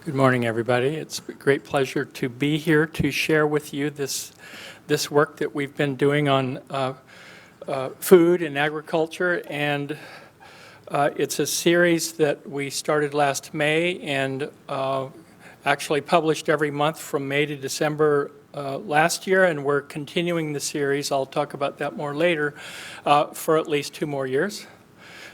Good morning, everybody. It's a great pleasure to be here to share with you this work that we've been doing on food and agriculture, and it's a series that we started last May and actually published every month from May to December last year, and we're continuing the series, I'll talk about that more later, for at least 2 more years.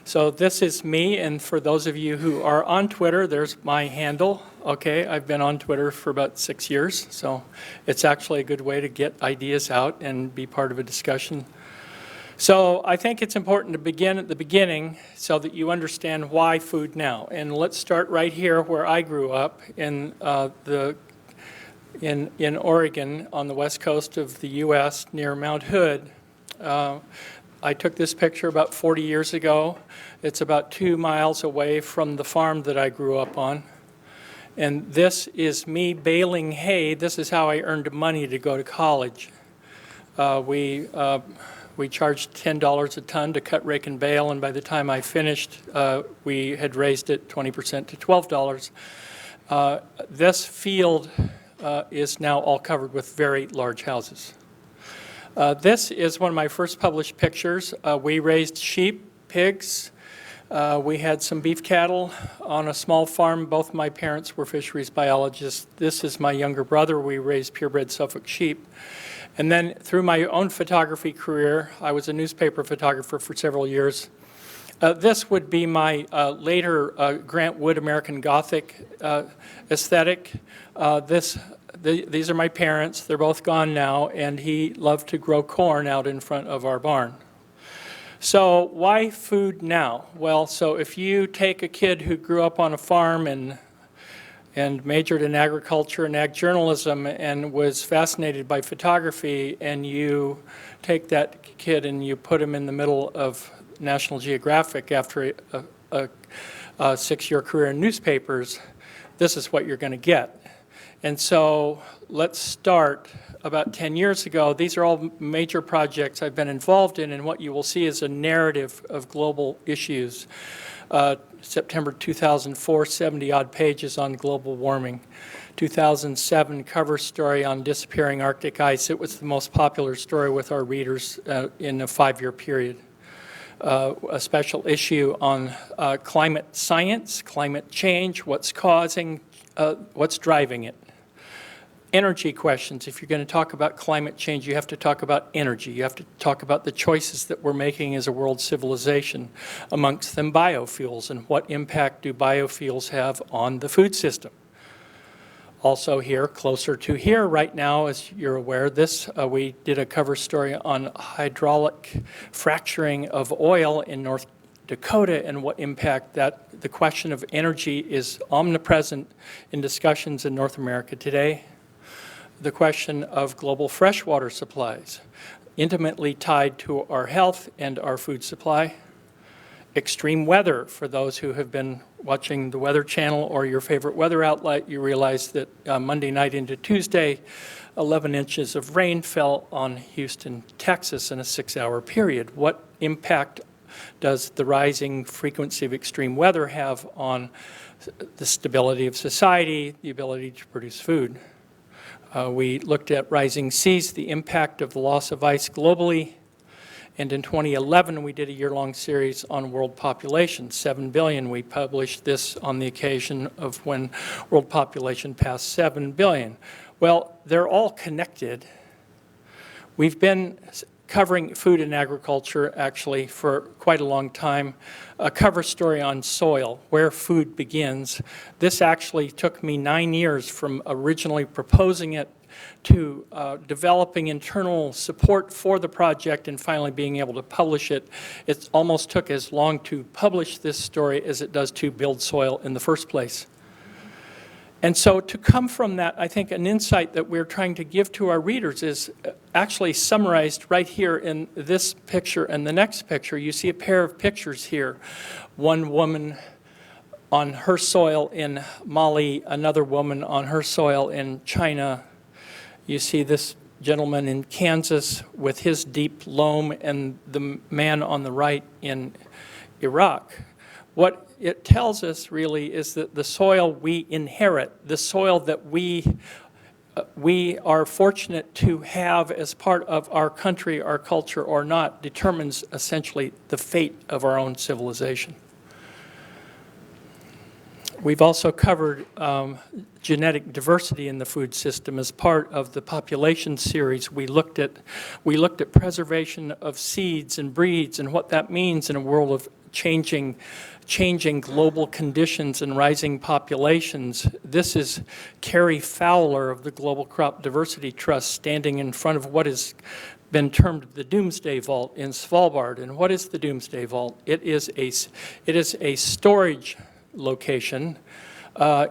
So this is me, and for those of you who are on Twitter, there's my handle. Okay, I've been on Twitter for about 6 years, so it's actually a good way to get ideas out and be part of a discussion. So I think it's important to begin at the beginning so that you understand why food now. And let's start right here where I grew up in Oregon on the west coast of the U.S. near Mount Hood. I took this picture about 40 years ago. It's about 2 miles away from the farm that I grew up on. And this is me baling hay. This is how I earned money to go to college. We charged $10 a ton to cut, rake, and bale, and by the time I finished, we had raised it 20% to $12. This field is now all covered with very large houses. This is one of my first published pictures. We raised sheep, pigs. We had some beef cattle on a small farm. Both my parents were fisheries biologists. This is my younger brother. We raised purebred Suffolk sheep. And then through my own photography career, I was a newspaper photographer for several years. This would be my later Grant Wood American Gothic aesthetic. These are my parents. They're both gone now, and he loved to grow corn out in front of our barn. So why food now? Well, so if you take a kid who grew up on a farm and majored in agriculture and ag journalism and was fascinated by photography, and you take that kid and you put him in the middle of National Geographic after a 6-year career in newspapers, this is what you're going to get. And so let's start about 10 years ago. These are all major projects I've been involved in, and what you will see is a narrative of global issues. September 2004, 70-odd pages on global warming. 2007, cover story on disappearing Arctic ice. It was the most popular story with our readers in a 5-year period. A special issue on climate science, climate change, what's causing, what's driving it. Energy questions. If you're going to talk about climate change, you have to talk about energy. You have to talk about the choices that we're making as a world civilization, amongst them biofuels, and what impact do biofuels have on the food system. Also here, closer to here right now, as you're aware, we did a cover story on hydraulic fracturing of oil in North Dakota and what impact the question of energy is omnipresent in discussions in North America today. The question of global freshwater supplies, intimately tied to our health and our food supply. Extreme weather, for those who have been watching the Weather Channel or your favorite weather outlet, you realize that Monday night into Tuesday, 11 inches of rain fell on Houston, Texas in a 6-hour period. What impact does the rising frequency of extreme weather have on the stability of society, the ability to produce food? We looked at rising seas, the impact of the loss of ice globally, and in 2011 we did a year-long series on world population, 7 billion. We published this on the occasion of when world population passed 7 billion. Well, they're all connected. We've been covering food and agriculture actually for quite a long time. A cover story on soil, where food begins. This actually took me 9 years from originally proposing it to developing internal support for the project and finally being able to publish it. It almost took as long to publish this story as it does to build soil in the first place. And so to come from that, I think an insight that we're trying to give to our readers is actually summarized right here in this picture and the next picture. You see a pair of pictures here. One woman on her soil in Mali, another woman on her soil in China. You see this gentleman in Kansas with his deep loam and the man on the right in Iraq. what it tells us really is that the soil we inherit, the soil that we are fortunate to have as part of our country, our culture, or not, determines essentially the fate of our own civilization. We've also covered genetic diversity in the food system as part of the population series. We looked at preservation of seeds and breeds and what that means in a world of changing global conditions and rising populations. This is Carrie Fowler of the Global Crop Diversity Trust standing in front of what has been termed the Doomsday Vault in Svalbard. And what is the Doomsday Vault? It is a storage location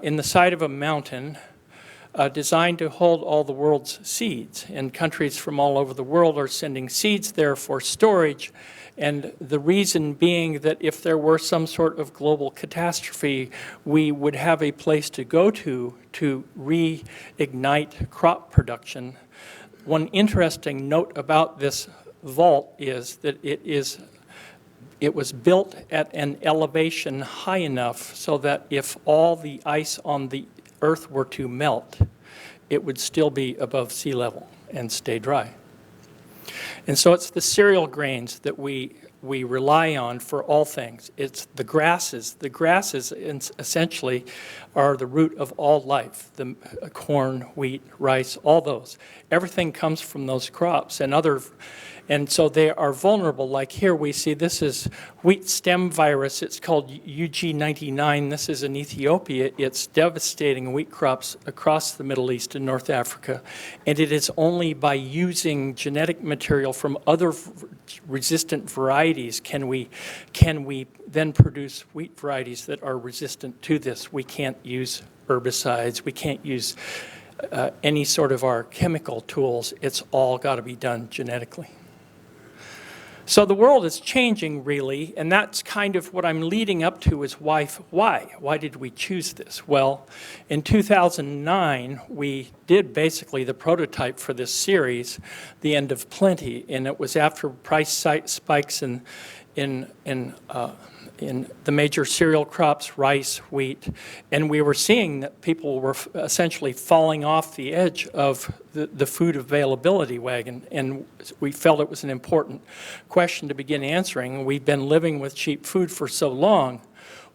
in the side of a mountain designed to hold all the world's seeds. And countries from all over the world are sending seeds there for storage. And the reason being that if there were some sort of global catastrophe, we would have a place to go to reignite crop production. One interesting note about this vault is that it was built at an elevation high enough so that if all the ice on the Earth were to melt, it would still be above sea level and stay dry. And so it's the cereal grains that we rely on for all things. It's the grasses. The grasses essentially are the root of all life. The corn, wheat, rice, all those. Everything comes from those crops and so they are vulnerable. Like here we see this is wheat stem virus. It's called UG99. This is in Ethiopia. It's devastating wheat crops across the Middle East and North Africa. And it is only by using genetic material from other resistant varieties can we then produce wheat varieties that are resistant to this. We can't use herbicides. We can't use any sort of our chemical tools. It's all got to be done genetically. So the world is changing, really, and that's kind of what I'm leading up to is why? Why did we choose this? Well, in 2009, we did basically the prototype for this series, The End of Plenty, and it was after price spikes in the major cereal crops, rice, wheat, and we were seeing that people were essentially falling off the edge of the food availability wagon, and we felt it was an important question to begin answering. We've been living with cheap food for so long.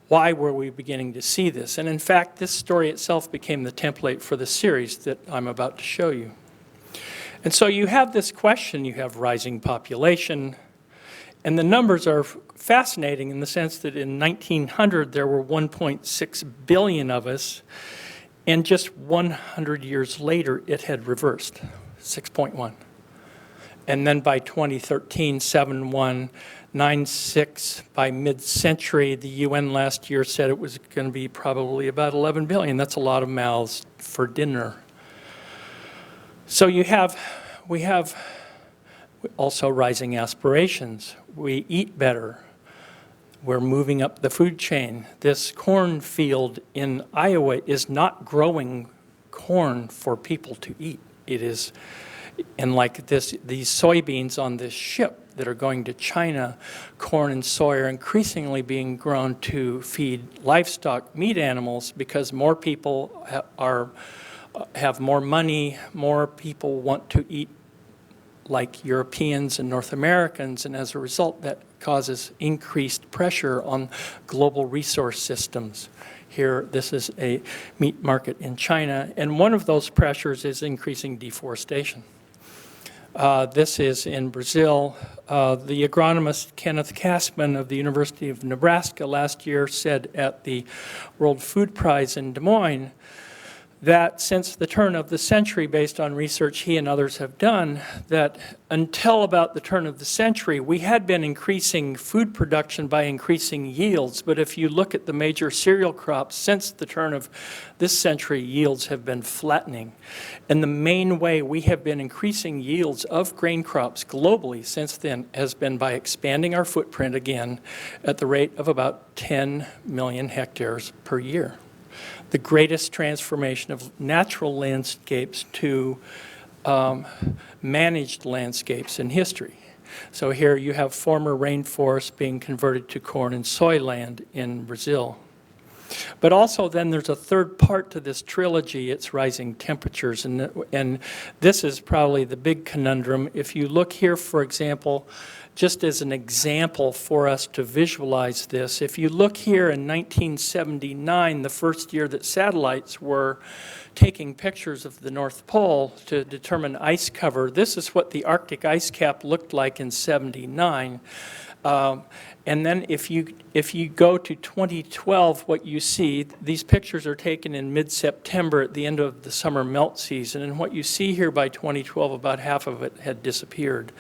Why were we beginning to see this? And in fact, this story itself became the template for the series that I'm about to show you. And so you have this question, you have rising population, and the numbers are fascinating in the sense that in 1900 there were 1.6 billion of us, and just 100 years later it had reversed, 6.1. And then by 2013, 7.196. By mid-century, the UN last year said it was going to be probably about 11 billion. That's a lot of mouths for dinner. So we have also rising aspirations. We eat better. We're moving up the food chain. This cornfield in Iowa is not growing corn for people to eat. It is, and like these soybeans on this ship that are going to China, corn and soy are increasingly being grown to feed livestock, meat animals, because more people have more money, more people want to eat like Europeans and North Americans, and as a result that causes increased pressure on global resource systems. Here, this is a meat market in China, and one of those pressures is increasing deforestation. This is in Brazil. The agronomist Kenneth Cassman of the University of Nebraska last year said at the World Food Prize in Des Moines that since the turn of the century, based on research he and others have done, that until about the turn of the century, we had been increasing food production by increasing yields. But if you look at the major cereal crops, since the turn of this century, yields have been flattening. And the main way we have been increasing yields of grain crops globally since then has been by expanding our footprint again at the rate of about 10 million hectares per year. The greatest transformation of natural landscapes to managed landscapes in history. So here you have former rainforest being converted to corn and soy land in Brazil. But also then there's a third part to this trilogy, it's rising temperatures, and this is probably the big conundrum. If you look here, for example, just as an example for us to visualize this, if you look here in 1979, the first year that satellites were taking pictures of the North Pole to determine ice cover, this is what the Arctic ice cap looked like in '79. And then if you go to 2012, what you see, these pictures are taken in mid-September at the end of the summer melt season. And what you see here by 2012, about half of it had disappeared.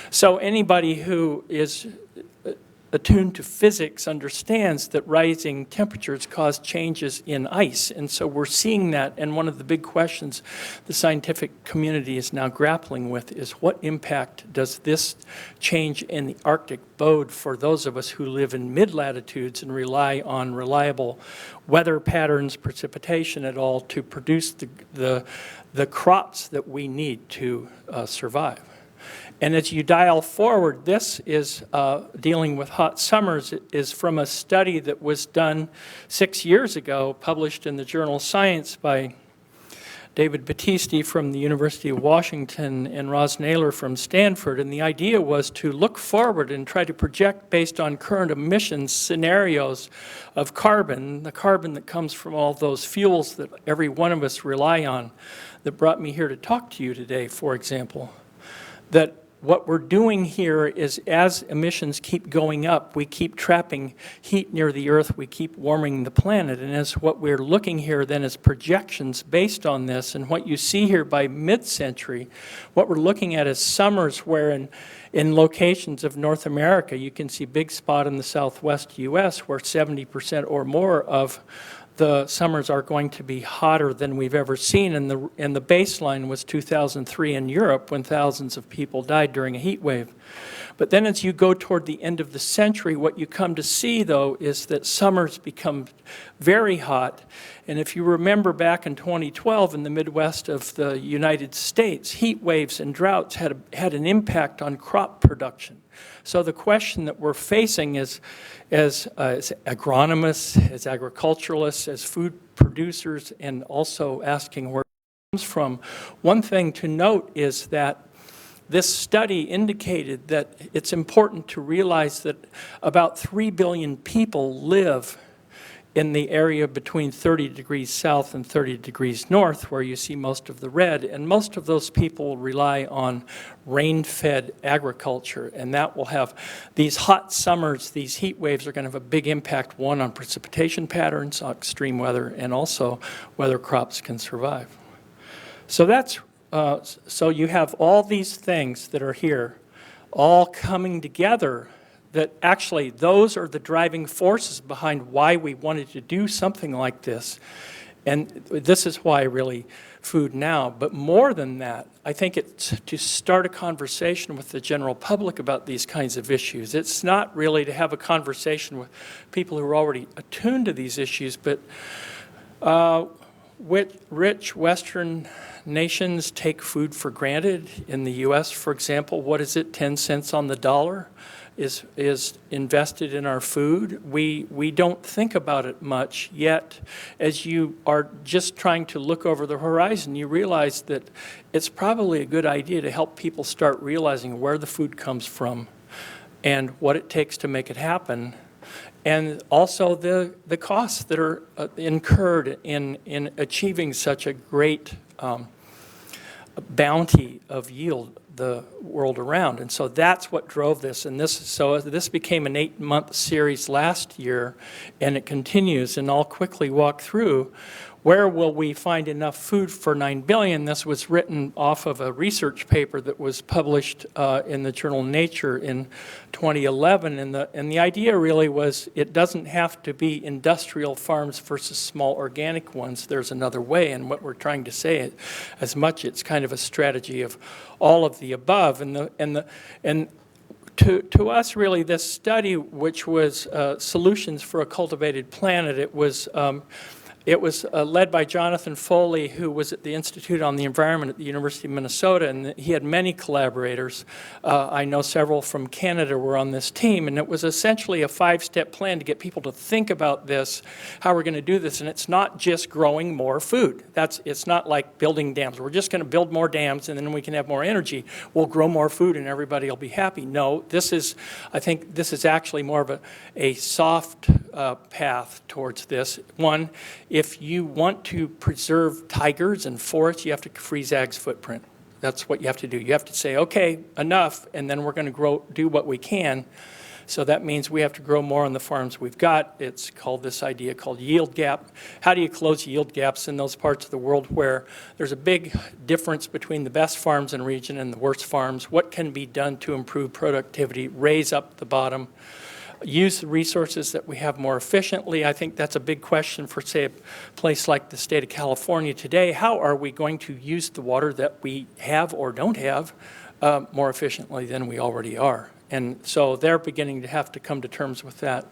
So anybody who is attuned to physics understands that rising temperatures cause changes in ice. And so we're seeing that, and one of the big questions the scientific community is now grappling with is what impact does this change in the Arctic bode for those of us who live in mid-latitudes and rely on reliable weather patterns, precipitation at all to produce the crops that we need to survive. And as you dial forward, this is dealing with hot summers. It is from a study that was done 6 years ago, published in the journal Science by David Battisti from the University of Washington and Roz Naylor from Stanford. And the idea was to look forward and try to project based on current emissions scenarios of carbon, the carbon that comes from all those fuels that every one of us rely on, that brought me here to talk to you today, for example. That what we're doing here is as emissions keep going up, we keep trapping heat near the Earth, we keep warming the planet. And as what we're looking here then is projections based on this. And what you see here by mid-century, what we're looking at is summers where in locations of North America, you can see big spot in the southwest U.S. where 70% or more of the summers are going to be hotter than we've ever seen, and the baseline was 2003 in Europe when thousands of people died during a heat wave. But then as you go toward the end of the century, what you come to see, though, is that summers become very hot. And if you remember back in 2012 in the Midwest of the United States, heat waves and droughts had an impact on crop production. So the question that we're facing is, as agronomists, as agriculturalists, as food producers, and also asking where it comes from, one thing to note is that this study indicated that it's important to realize that about 3 billion people live in the area between 30 degrees south and 30 degrees north, where you see most of the red, and most of those people rely on rain-fed agriculture, and that will have these hot summers, these heat waves are going to have a big impact, one, on precipitation patterns, extreme weather, and also whether crops can survive. So that's so you have all these things that are here all coming together, that actually those are the driving forces behind why we wanted to do something like this. And this is why really Food Now. But more than that, I think it's to start a conversation with the general public about these kinds of issues. It's not really to have a conversation with people who are already attuned to these issues, but rich Western nations take food for granted. In the U.S., for example, what is it, 10 cents on the dollar is invested in our food. We don't think about it much, yet as you are just trying to look over the horizon, you realize that it's probably a good idea to help people start realizing where the food comes from and what it takes to make it happen, and also the costs that are incurred in achieving such a great bounty of yield the world around. And so that's what drove this. And this became an 8-month series last year, and it continues. And I'll quickly walk through where will we find enough food for 9 billion. This was written off of a research paper that was published in the journal Nature in 2011. And the idea really was it doesn't have to be industrial farms versus small organic ones. There's another way. And what we're trying to say, as much it's kind of a strategy of all of the above. And to us, really, this study, which was Solutions for a Cultivated Planet, it was It was led by Jonathan Foley, who was at the Institute on the Environment at the University of Minnesota, and he had many collaborators. I know several from Canada were on this team, and it was essentially a 5-step plan to get people to think about this, how we're going to do this, and it's not just growing more food. It's not like building dams. We're just going to build more dams, and then we can have more energy. We'll grow more food, and everybody will be happy. No, I think this is actually more of a soft path towards this. One, if you want to preserve tigers and forests, you have to freeze ag's footprint. That's what you have to do. You have to say, okay, enough, and then we're going to do what we can. So that means we have to grow more on the farms we've got. It's called this idea called yield gap. How do you close yield gaps in those parts of the world where there's a big difference between the best farms in a region and the worst farms? What can be done to improve productivity, raise up the bottom, use the resources that we have more efficiently? I think that's a big question for, say, a place like the state of California today. How are we going to use the water that we have or don't have more efficiently than we already are? And so they're beginning to have to come to terms with that.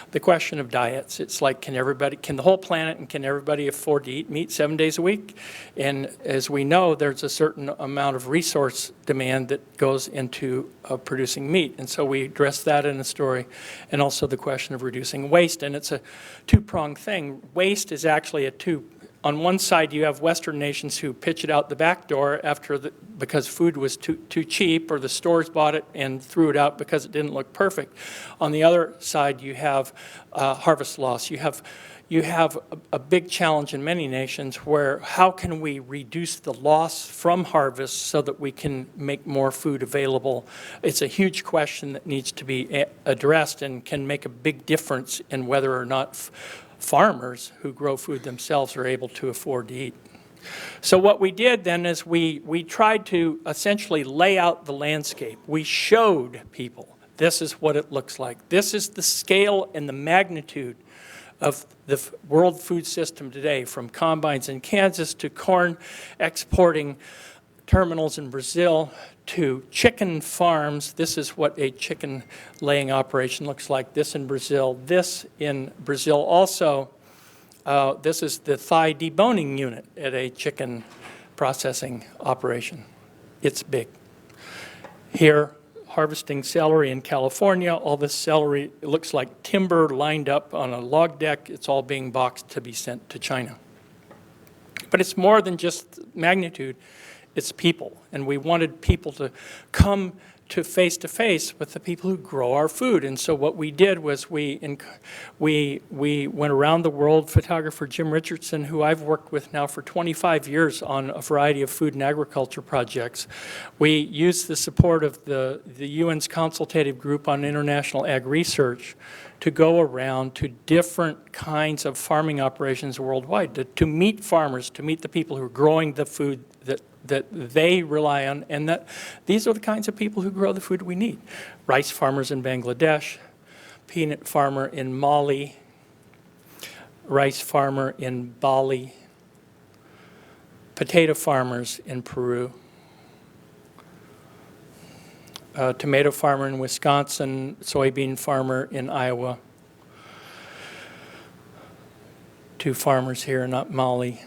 The question of diets, it's like, can the whole planet and can everybody afford to eat meat 7 days a week? And as we know, there's a certain amount of resource demand that goes into producing meat. And so we address that in the story, and also the question of reducing waste. And it's a two-pronged thing. Waste is actually on one side, you have Western nations who pitch it out the back door because food was too cheap, or the stores bought it and threw it out because it didn't look perfect. On the other side, you have harvest loss. You have a big challenge in many nations where how can we reduce the loss from harvest so that we can make more food available? It's a huge question that needs to be addressed and can make a big difference in whether or not farmers who grow food themselves are able to afford to eat. So what we did then is we tried to essentially lay out the landscape. We showed people this is what it looks like. This is the scale and the magnitude of the world food system today, from combines in Kansas to corn exporting terminals in Brazil to chicken farms. This is what a chicken laying operation looks like. This in Brazil. This in Brazil also. This is the thigh deboning unit at a chicken processing operation. It's big. Here, harvesting celery in California. All this celery, it looks like timber lined up on a log deck. It's all being boxed to be sent to China. But it's more than just magnitude. It's people, and we wanted people to come to face with the people who grow our food. And so what we did was we went around the world. Photographer Jim Richardson, who I've worked with now for 25 years on a variety of food and agriculture projects, we used the support of the UN's Consultative Group on International Ag Research to go around to different kinds of farming operations worldwide, to meet farmers, to meet the people who are growing the food that they rely on, and that these are the kinds of people who grow the food we need. Rice farmers in Bangladesh, peanut farmer in Mali, rice farmer in Bali, potato farmers in Peru, tomato farmer in Wisconsin, soybean farmer in Iowa, 2 farmers here in Mali,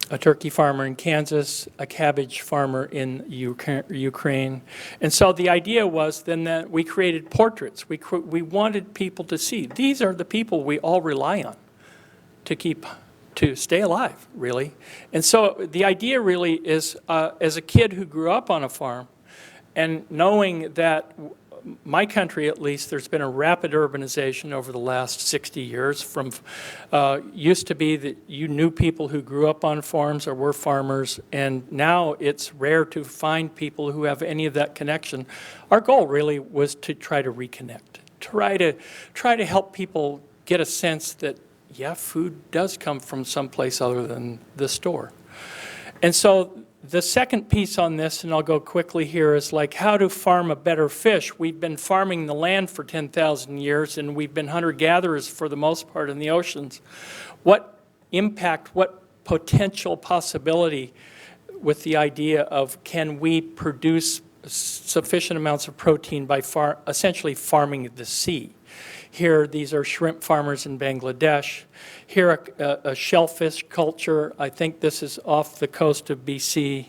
a turkey farmer in Kansas, a cabbage farmer in Ukraine. And so the idea was then that we created portraits. We wanted people to see, these are the people we all rely on to stay alive, really. And so the idea really is, as a kid who grew up on a farm, and knowing that my country, at least, there's been a rapid urbanization over the last 60 years. From used to be that you knew people who grew up on farms or were farmers, and now it's rare to find people who have any of that connection. Our goal really was to try to reconnect, try to help people get a sense that, yeah, food does come from someplace other than the store. And so the second piece on this, and I'll go quickly here, is like how to farm a better fish. We've been farming the land for 10,000 years, and we've been hunter-gatherers for the most part in the oceans. What impact, what potential possibility with the idea of can we produce sufficient amounts of protein by essentially farming the sea? Here, these are shrimp farmers in Bangladesh. Here, a shellfish culture. I think this is off the coast of BC.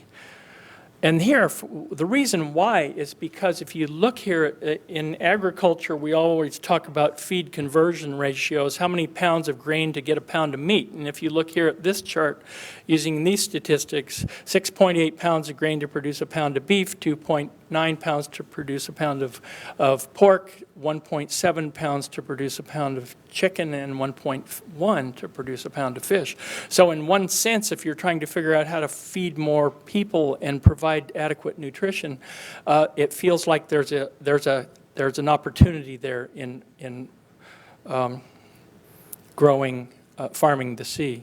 And here, the reason why is because if you look here in agriculture, we always talk about feed conversion ratios, how many pounds of grain to get a pound of meat. And if you look here at this chart, using these statistics, 6.8 pounds of grain to produce a pound of beef, 2.9 pounds to produce a pound of pork, 1.7 pounds to produce a pound of chicken, and 1.1 to produce a pound of fish. So in one sense, if you're trying to figure out how to feed more people and provide adequate nutrition, it feels like there's an opportunity there in growing, farming the sea.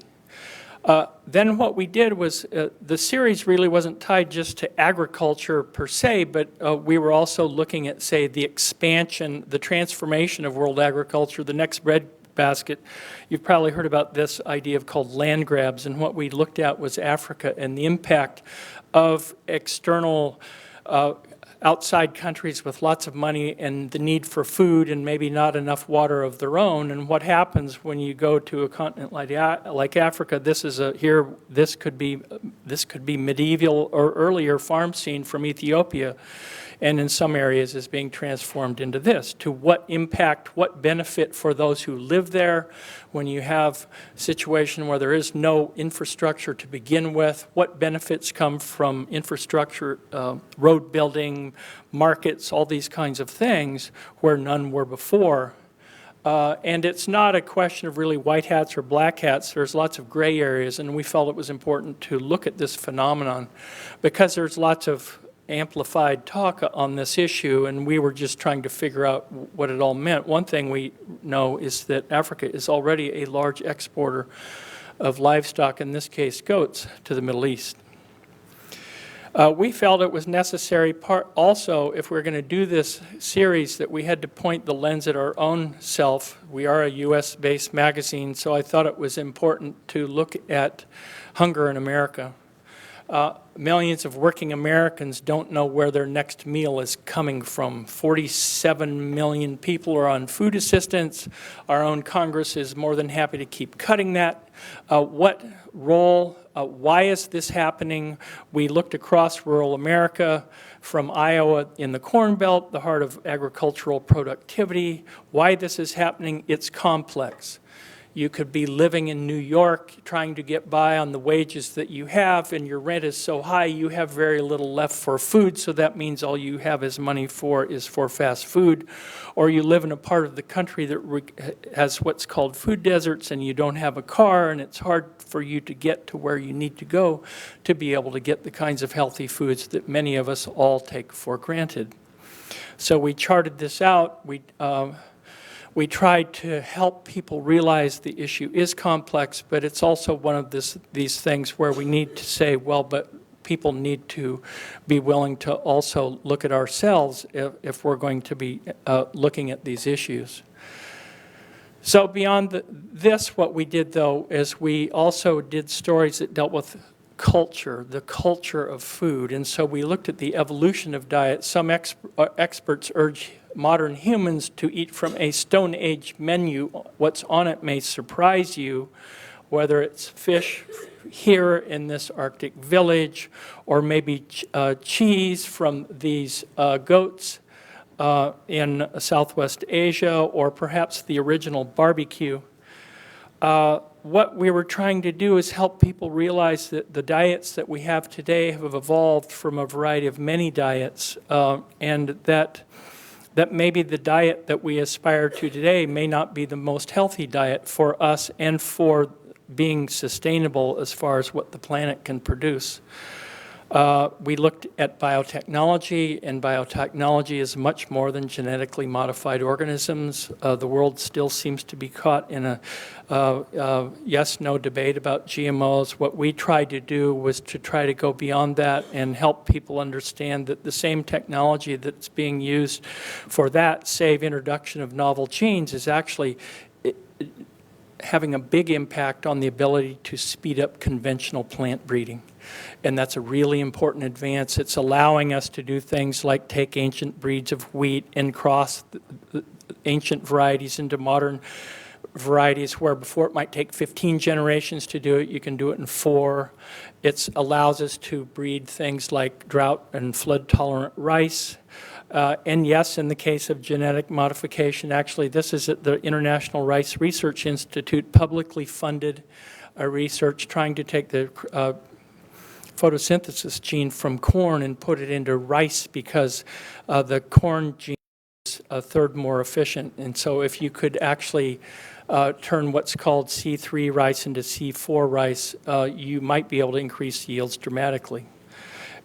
Then what we did was, the series really wasn't tied just to agriculture per se, but we were also looking at, say, the expansion, the transformation of world agriculture, the next breadbasket. You've probably heard about this idea called land grabs, and what we looked at was Africa and the impact of external outside countries with lots of money and the need for food and maybe not enough water of their own. And what happens when you go to a continent like Africa? This could be medieval or earlier farm scene from Ethiopia, and in some areas is being transformed into this. To what impact, what benefit for those who live there when you have a situation where there is no infrastructure to begin with? What benefits come from infrastructure, road building, markets, all these kinds of things where none were before? And it's not a question of really white hats or black hats. There's lots of gray areas, and we felt it was important to look at this phenomenon because there's lots of amplified talk on this issue, and we were just trying to figure out what it all meant. One thing we know is that Africa is already a large exporter of livestock, in this case goats, to the Middle East. We felt it was necessary also, if we're going to do this series, that we had to point the lens at our own self. We are a US-based magazine, so I thought it was important to look at hunger in America. Millions of working Americans don't know where their next meal is coming from. 47 million people are on food assistance. Our own Congress is more than happy to keep cutting that. What role, why is this happening? We looked across rural America, from Iowa in the Corn Belt, the heart of agricultural productivity. Why this is happening, it's complex. You could be living in New York trying to get by on the wages that you have, and your rent is so high you have very little left for food, so that means all you have is money for fast food. Or you live in a part of the country that has what's called food deserts, and you don't have a car, and it's hard for you to get to where you need to go to be able to get the kinds of healthy foods that many of us all take for granted. So we charted this out. We tried to help people realize the issue is complex, but it's also one of these things where we need to say, well, but people need to be willing to also look at ourselves if we're going to be looking at these issues. So beyond this, what we did, though, is we also did stories that dealt with culture, the culture of food. And so we looked at the evolution of diet. Some experts urge modern humans to eat from a Stone Age menu. What's on it may surprise you, whether it's fish here in this Arctic village, or maybe cheese from these goats in Southwest Asia, or perhaps the original barbecue. What we were trying to do is help people realize that the diets that we have today have evolved from a variety of many diets, and that maybe the diet that we aspire to today may not be the most healthy diet for us and for being sustainable as far as what the planet can produce. We looked at biotechnology, and biotechnology is much more than genetically modified organisms. The world still seems to be caught in a yes-no debate about GMOs. What we tried to do was to try to go beyond that and help people understand that the same technology that's being used for that, save introduction of novel genes, is actually having a big impact on the ability to speed up conventional plant breeding. And that's a really important advance. It's allowing us to do things like take ancient breeds of wheat and cross ancient varieties into modern varieties, where before it might take 15 generations to do it, you can do it in 4. It allows us to breed things like drought and flood-tolerant rice. And yes, in the case of genetic modification, actually this is at the International Rice Research Institute, publicly funded research trying to take the photosynthesis gene from corn and put it into rice, because the corn gene is a third more efficient. And so if you could actually turn what's called C3 rice into C4 rice, you might be able to increase yields dramatically.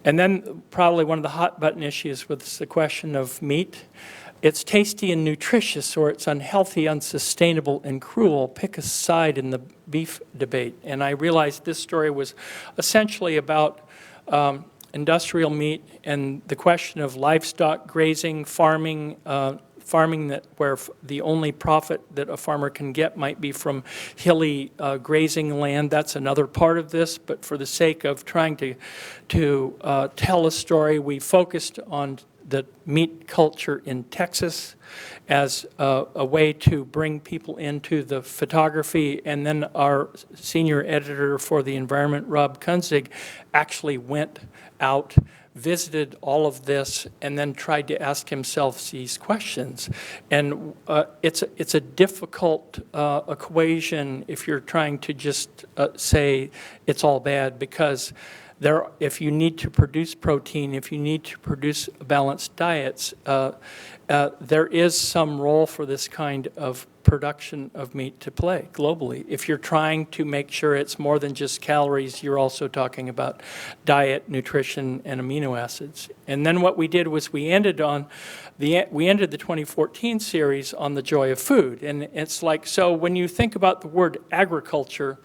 And then probably one of the hot button issues was the question of meat. It's tasty and nutritious, or it's unhealthy, unsustainable, and cruel. Pick a side in the beef debate. And I realized this story was essentially about industrial meat and the question of livestock grazing, farming, farming where the only profit that a farmer can get might be from hilly grazing land. That's another part of this, but for the sake of trying to tell a story, we focused on the meat culture in Texas as a way to bring people into the photography. And then our senior editor for the environment, Rob Kunzig, actually went out, visited all of this, and then tried to ask himself these questions. And it's a difficult equation if you're trying to just say it's all bad, because if you need to produce protein, if you need to produce balanced diets, there is some role for this kind of production of meat to play globally. If you're trying to make sure it's more than just calories, you're also talking about diet, nutrition, and amino acids. And then what we did was we ended the 2014 series on the joy of food. And it's like, so when you think about the word agriculture,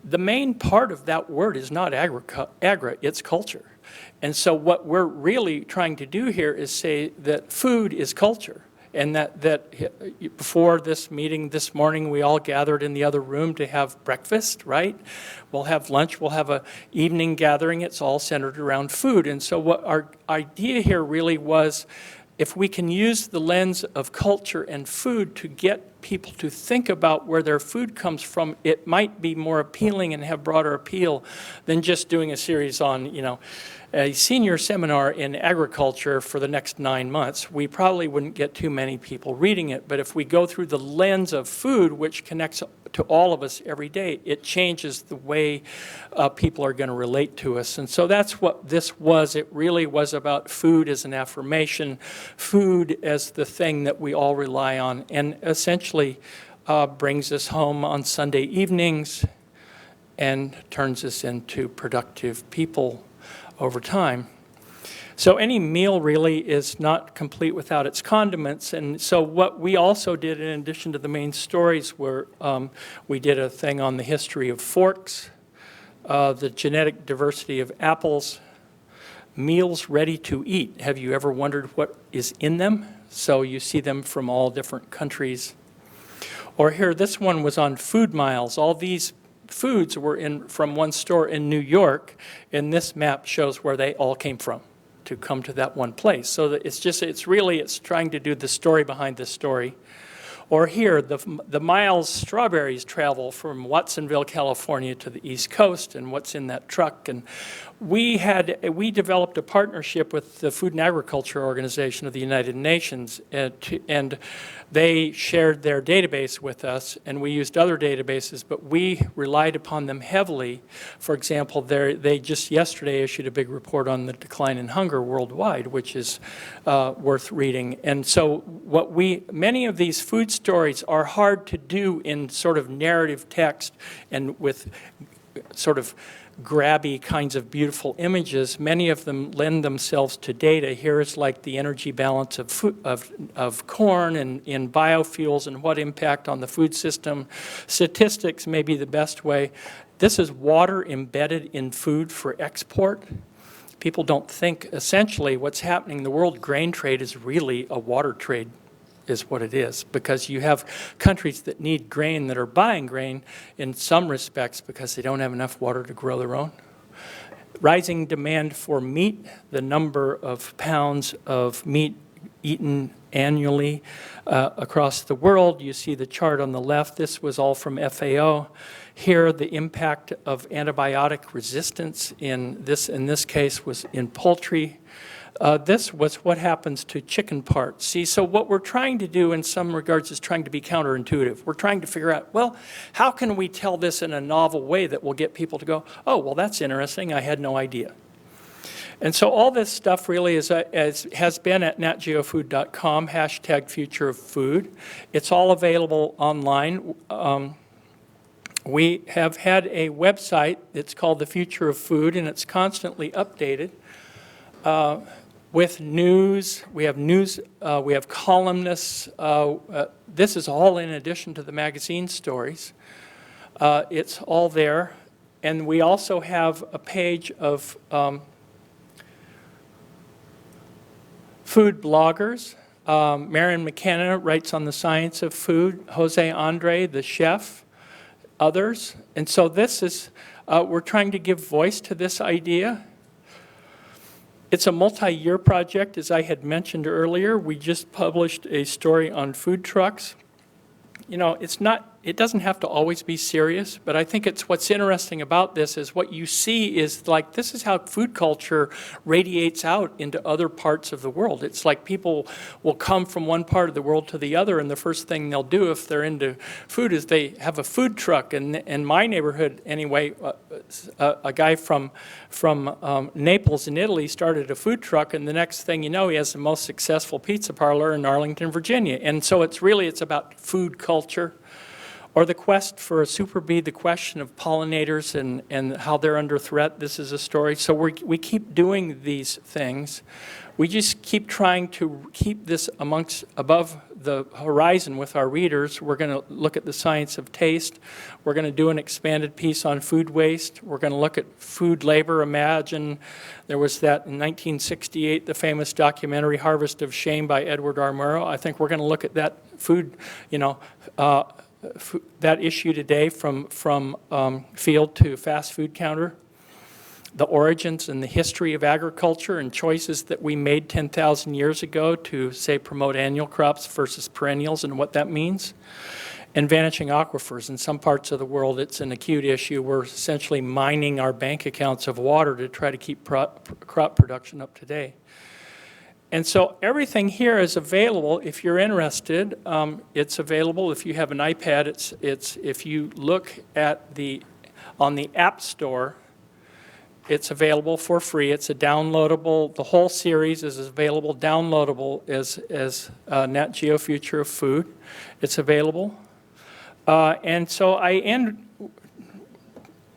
the main part of that word is not agra, it's culture. And so what we're really trying to do here is say that food is culture. And that before this meeting this morning, we all gathered in the other room to have breakfast, right? We'll have lunch, we'll have an evening gathering. It's all centered around food. And so what our idea here really was, if we can use the lens of culture and food to get people to think about where their food comes from, it might be more appealing and have broader appeal than just doing a series on, a senior seminar in agriculture for the next 9 months. We probably wouldn't get too many people reading it, but if we go through the lens of food, which connects to all of us every day, it changes the way people are going to relate to us. And so that's what this was. It really was about food as an affirmation, food as the thing that we all rely on, and essentially brings us home on Sunday evenings and turns us into productive people over time. So any meal really is not complete without its condiments. And so what we also did, in addition to the main stories, were we did a thing on the history of forks, the genetic diversity of apples, meals ready to eat. Have you ever wondered what is in them? So you see them from all different countries. Or here, this one was on food miles. All these foods were from one store in New York, and this map shows where they all came from to come to that one place. So that it's trying to do the story behind the story. Or here, the miles strawberries travel from Watsonville, California to the East Coast, and what's in that truck. And we developed a partnership with the Food and Agriculture Organization of the United Nations, and they shared their database with us, and we used other databases, but we relied upon them heavily. For example, they just yesterday issued a big report on the decline in hunger worldwide, which is worth reading. And so many of these food stories are hard to do in sort of narrative text and with sort of grabby kinds of beautiful images. Many of them lend themselves to data. Here is like the energy balance of corn and in biofuels and what impact on the food system. Statistics may be the best way. This is water embedded in food for export. People don't think essentially what's happening. The world grain trade is really a water trade, is what it is, because you have countries that need grain that are buying grain in some respects because they don't have enough water to grow their own. Rising demand for meat, the number of pounds of meat eaten annually across the world. You see the chart on the left. This was all from FAO. Here, the impact of antibiotic resistance in this case was in poultry. This was what happens to chicken parts. See, so what we're trying to do in some regards is trying to be counterintuitive. We're trying to figure out, well, how can we tell this in a novel way that will get people to go, oh, well, that's interesting, I had no idea. And so all this stuff really has been at natgeofood.com, #futureoffood. It's all available online. We have had a website that's called The Future of Food, and it's constantly updated. With news, we have columnists. This is all in addition to the magazine stories. It's all there. And we also have a page of food bloggers. Marion McKenna writes on the science of food. Jose Andre, the chef, others. And so this is, we're trying to give voice to this idea. It's a multi-year project, as I had mentioned earlier. We just published a story on food trucks. You know, it doesn't have to always be serious, but I think it's what's interesting about this is what you see is like, this is how food culture radiates out into other parts of the world. It's like people will come from one part of the world to the other, and the first thing they'll do if they're into food is they have a food truck. And in my neighborhood, anyway, a guy from Naples in Italy started a food truck, and the next thing you know, he has the most successful pizza parlor in Arlington, Virginia. And so it's about food culture. Or the quest for a super bee, the question of pollinators and how they're under threat. This is a story. So we keep doing these things. We just keep trying to keep this above the horizon with our readers. We're going to look at the science of taste. We're going to do an expanded piece on food waste. We're going to look at food labor. Imagine there was that in 1968, the famous documentary Harvest of Shame by Edward R. Murrow. I think we're going to look at that food, that issue today from field to fast food counter, the origins and the history of agriculture and choices that we made 10,000 years ago to, say, promote annual crops versus perennials and what that means, and vanishing aquifers. In some parts of the world, it's an acute issue. We're essentially mining our bank accounts of water to try to keep crop production up to date. And so everything here is available if you're interested. It's available if you have an iPad. It's if you look at on the App Store, it's available for free. It's a downloadable. The whole series is available, downloadable as Nat Geo Future of Food. It's available. And so I end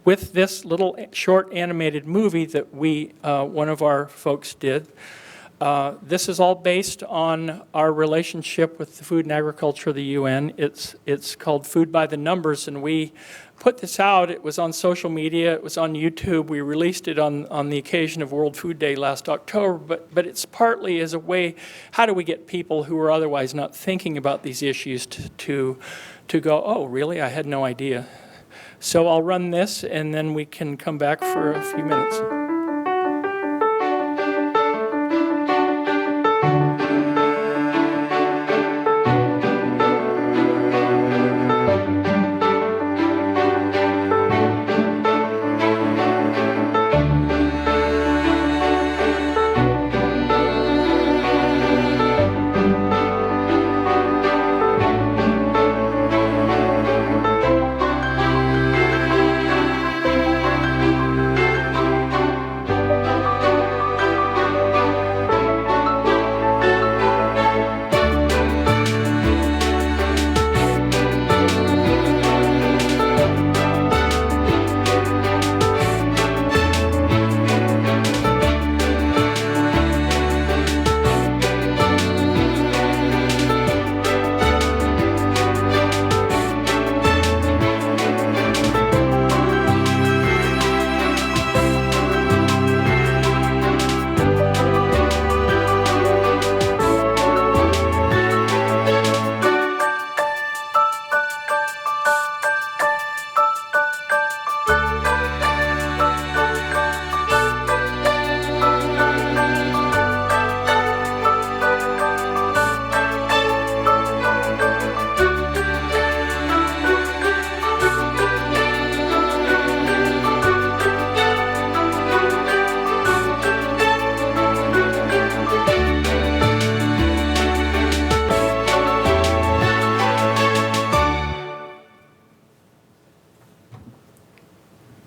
with this little short animated movie that one of our folks did. This is all based on our relationship with the Food and Agriculture of the UN. It's called Food by the Numbers, and we put this out. It was on social media. It was on YouTube. We released it on the occasion of World Food Day last October, but it's partly as a way, how do we get people who are otherwise not thinking about these issues to go, oh, really? I had no idea. So I'll run this, and then we can come back for a few minutes.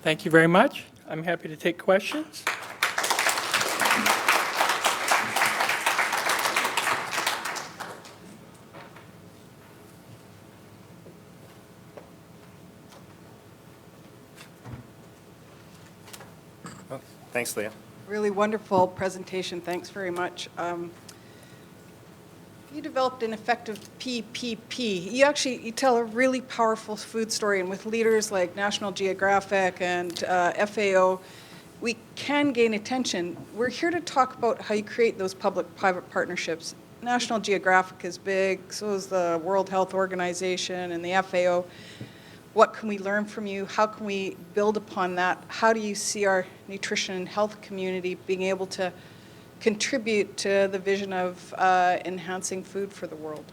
Thank you very much. I'm happy to take questions. Thanks, Leah. Really wonderful presentation. Thanks very much. You developed an effective PPP. You tell a really powerful food story, and with leaders like National Geographic and FAO, we can gain attention. We're here to talk about how you create those public-private partnerships. National Geographic is big, so is the World Health Organization and the FAO. What can we learn from you? How can we build upon that? How do you see our nutrition and health community being able to contribute to the vision of enhancing food for the world?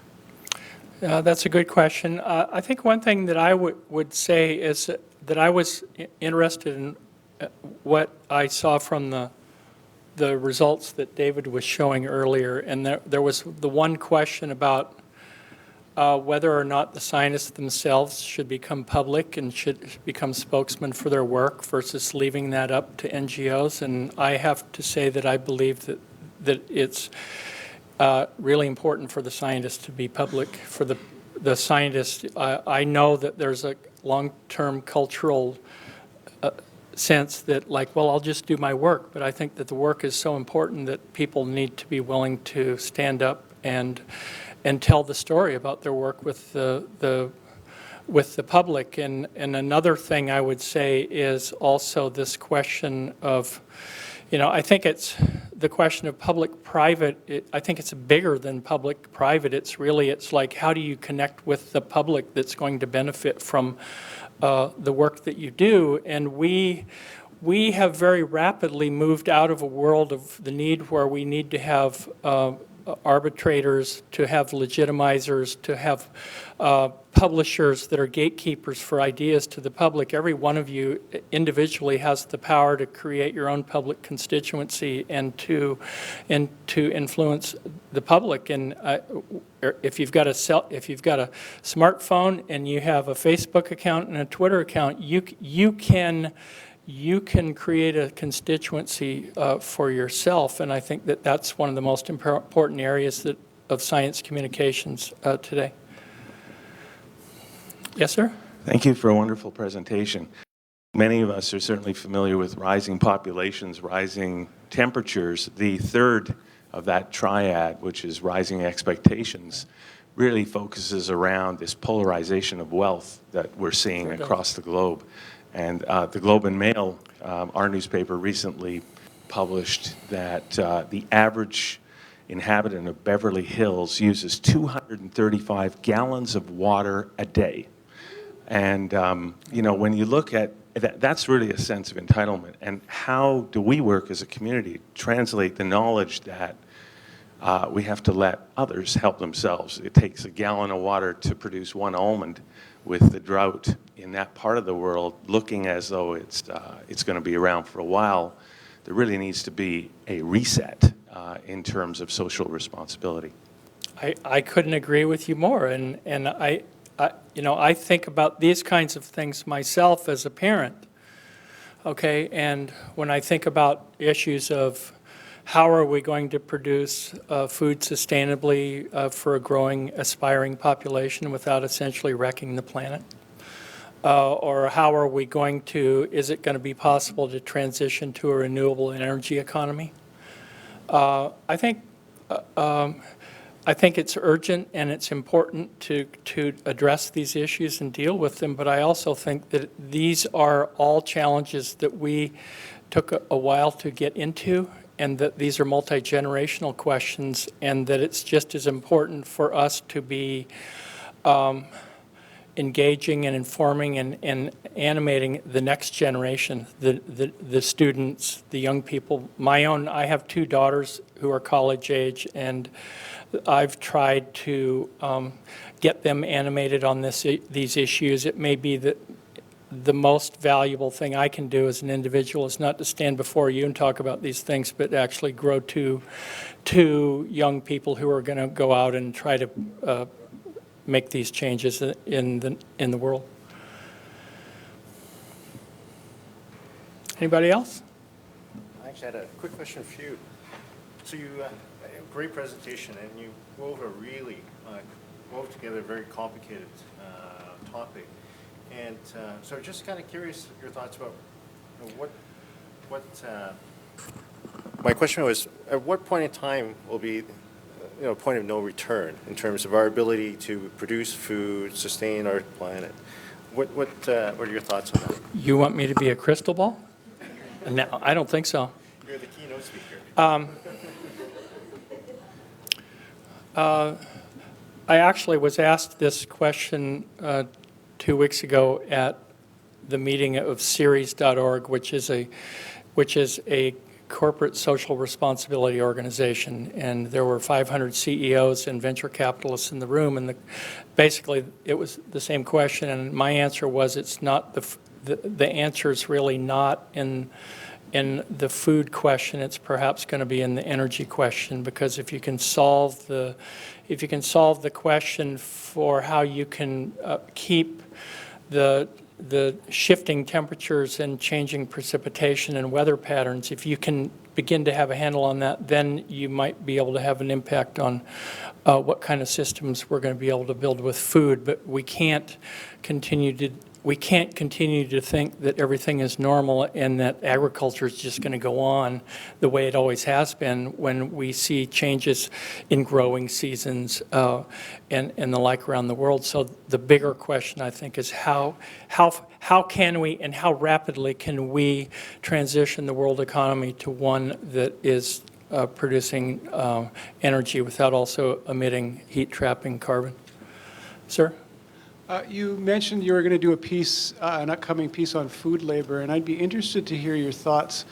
That's a good question. I think one thing that I would say is that I was interested in what I saw from the results that David was showing earlier, and there was the one question about whether or not the scientists themselves should become public and should become spokesmen for their work versus leaving that up to NGOs. And I have to say that I believe that it's really important for the scientists to be public. For the scientists, I know that there's a long-term cultural sense that, like, well, I'll just do my work. But I think that the work is so important that people need to be willing to stand up and tell the story about their work with the public. And another thing I would say is also this question of, I think it's the question of public-private. I think it's bigger than public-private. It's like, how do you connect with the public that's going to benefit from the work that you do? And we have very rapidly moved out of a world of the need where we need to have arbitrators, to have legitimizers, to have publishers that are gatekeepers for ideas to the public. Every one of you individually has the power to create your own public constituency and to influence the public. And if you've got a smartphone and you have a Facebook account and a Twitter account, you can create a constituency for yourself, and I think that that's one of the most important areas of science communications today. Yes, sir? Thank you for a wonderful presentation. Many of us are certainly familiar with rising populations, rising temperatures. The third of that triad, which is rising expectations, really focuses around this polarization of wealth that we're seeing across the globe. And the Globe and Mail, our newspaper, recently published that the average inhabitant of Beverly Hills uses 235 gallons of water a day. And, when you look at that, that's really a sense of entitlement. And how do we work as a community to translate the knowledge that we have to let others help themselves? It takes a gallon of water to produce one almond. With the drought in that part of the world looking as though it's going to be around for a while, there really needs to be a reset in terms of social responsibility. I couldn't agree with you more, and I think about these kinds of things myself as a parent. Okay, and when I think about issues of how are we going to produce food sustainably for a growing, aspiring population without essentially wrecking the planet? Or how are we going to, is it going to be possible to transition to a renewable energy economy? I think it's urgent and it's important to address these issues and deal with them, but I also think that these are all challenges that we took a while to get into, and that these are multi-generational questions, and that it's just as important for us to be engaging and informing and animating the next generation, the students, the young people. I have two daughters who are college age, and I've tried to get them animated on these issues. It may be that the most valuable thing I can do as an individual is not to stand before you and talk about these things, but actually grow two young people who are going to go out and try to make these changes in the world. Anybody else? I actually had a quick question for you. So you, great presentation, and you wove together a very complicated topic. And so just kind of curious your thoughts about my question was, at what point in time will be a point of no return in terms of our ability to produce food, sustain our planet? What are your thoughts on that? You want me to be a crystal ball? No, I don't think so. You're the keynote speaker. I actually was asked this question 2 weeks ago at the meeting of Series.org, which is a corporate social responsibility organization, and there were 500 CEOs and venture capitalists in the room, and basically it was the same question, and my answer was it's not the answer is really not in the food question. It's perhaps going to be in the energy question, because if you can solve the question for how you can keep the shifting temperatures and changing precipitation and weather patterns, if you can begin to have a handle on that, then you might be able to have an impact on what kind of systems we're going to be able to build with food. But we can't continue to think that everything is normal and that agriculture is just going to go on the way it always has been when we see changes in growing seasons and the like around the world. So the bigger question, I think, is how can we and how rapidly can we transition the world economy to one that is producing energy without also emitting heat, trapping carbon? Sir? You mentioned you were going to do a piece, an upcoming piece on food labor, and I'd be interested to hear your thoughts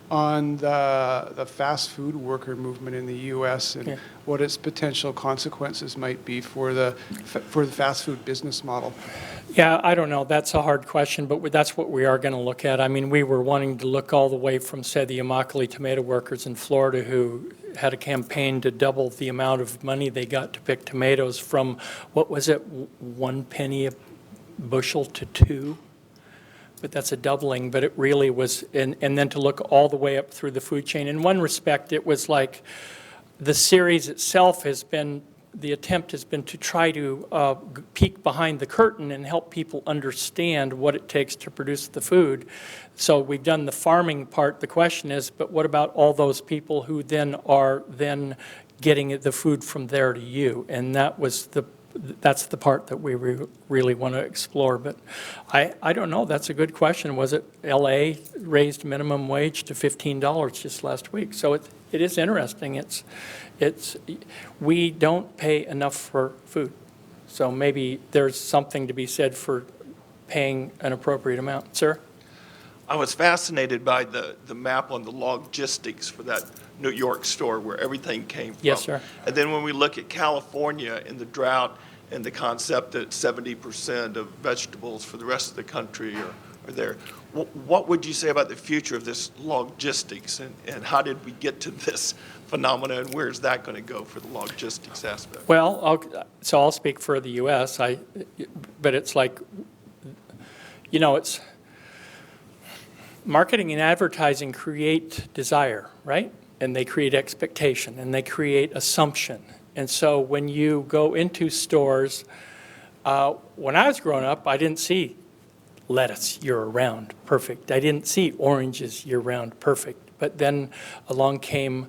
on the fast food worker movement in the U.S. and what its potential consequences might be for the fast food business model. Yeah, I don't know. That's a hard question, but that's what we are going to look at. I mean, we were wanting to look all the way from, say, the Immokalee tomato workers in Florida who had a campaign to double the amount of money they got to pick tomatoes from, what was it, 1 penny a bushel to 2? But that's a doubling, but it really was, and then to look all the way up through the food chain. In one respect, it was like the series itself the attempt has been to try to peek behind the curtain and help people understand what it takes to produce the food. So we've done the farming part. The question is, but what about all those people who then are getting the food from there to you? And that's the part that we really want to explore. But I don't know. That's a good question. Was it L.A. raised minimum wage to $15 just last week? So it is interesting. We don't pay enough for food. So maybe there's something to be said for paying an appropriate amount. Sir? I was fascinated by the map on the logistics for that New York store where everything came from. Yes, sir. And then when we look at California and the drought and the concept that 70% of vegetables for the rest of the country are there, what would you say about the future of this logistics, and how did we get to this phenomena, and where is that going to go for the logistics aspect? Well, I'll speak for the U.S. But it's like, it's marketing and advertising create desire, right? And they create expectation, and they create assumption. And so when you go into stores, when I was growing up, I didn't see lettuce year-round, perfect. I didn't see oranges year-round, perfect. But then along came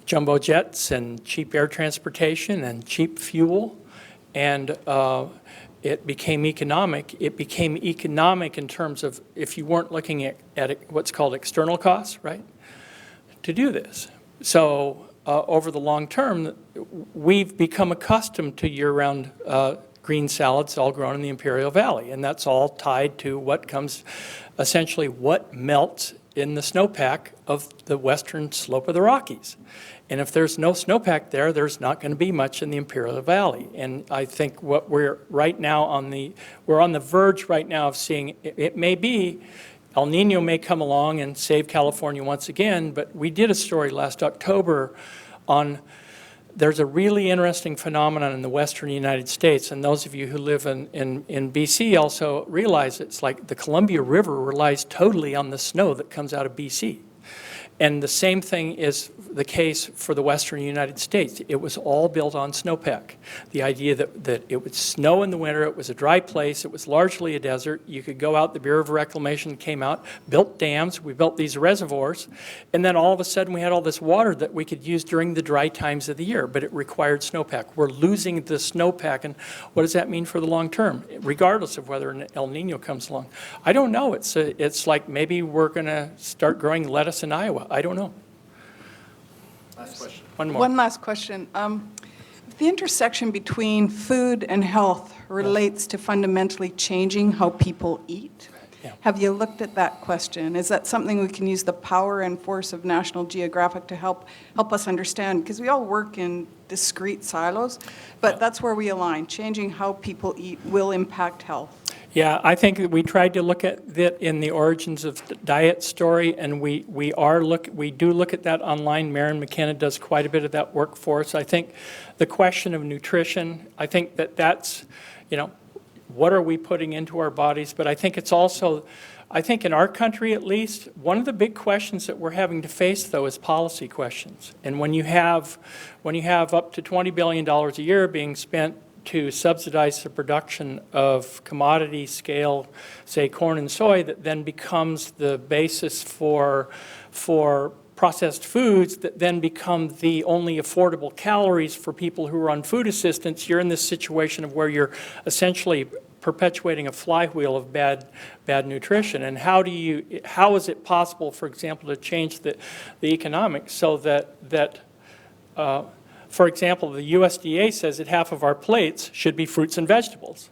jumbo jets and cheap air transportation and cheap fuel, and it became economic. It became economic in terms of if you weren't looking at what's called external costs, right, to do this. So over the long term, we've become accustomed to year-round green salads all grown in the Imperial Valley, and that's all tied to what melts in the snowpack of the western slope of the Rockies. And if there's no snowpack there, there's not going to be much in the Imperial Valley. And I think what we're right now we're on the verge right now of seeing, it may be, El Nino may come along and save California once again, but we did a story last October on there's a really interesting phenomenon in the western United States, and those of you who live in BC also realize it's like the Columbia River relies totally on the snow that comes out of BC. And the same thing is the case for the western United States. It was all built on snowpack. The idea that it would snow in the winter, it was a dry place, it was largely a desert. You could go out, the Bureau of Reclamation came out, built dams, we built these reservoirs, and then all of a sudden we had all this water that we could use during the dry times of the year, but it required snowpack. We're losing the snowpack, and what does that mean for the long term, regardless of whether an El Nino comes along? I don't know. It's like maybe we're going to start growing lettuce in Iowa. I don't know. Last question. One more. One last question. The intersection between food and health relates to fundamentally changing how people eat. Yeah. Have you looked at that question? Is that something we can use the power and force of National Geographic to help us understand? Because we all work in discrete silos, but that's where we align. Changing how people eat will impact health. Yeah, I think that we tried to look at that in the Origins of Diet story, and we do look at that online. Maren McKenna does quite a bit of that work for us. I think the question of nutrition, I think that's, what are we putting into our bodies? But I think it's also, I think in our country at least, one of the big questions that we're having to face, though, is policy questions. And when you have up to $20 billion a year being spent to subsidize the production of commodity scale, say corn and soy, that then becomes the basis for processed foods that then become the only affordable calories for people who are on food assistance, you're in this situation of where you're essentially perpetuating a flywheel of bad nutrition. And how is it possible, for example, to change the economics so that for example, the USDA says that half of our plates should be fruits and vegetables.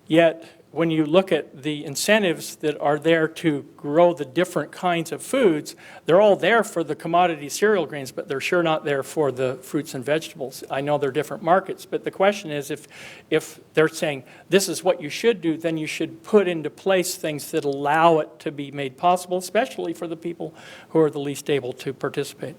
Yet, when you look at the incentives that are there to grow the different kinds of foods, they're all there for the commodity cereal grains, but they're sure not there for the fruits and vegetables. I know they're different markets, but the question is if they're saying this is what you should do, then you should put into place things that allow it to be made possible, especially for the people who are the least able to participate.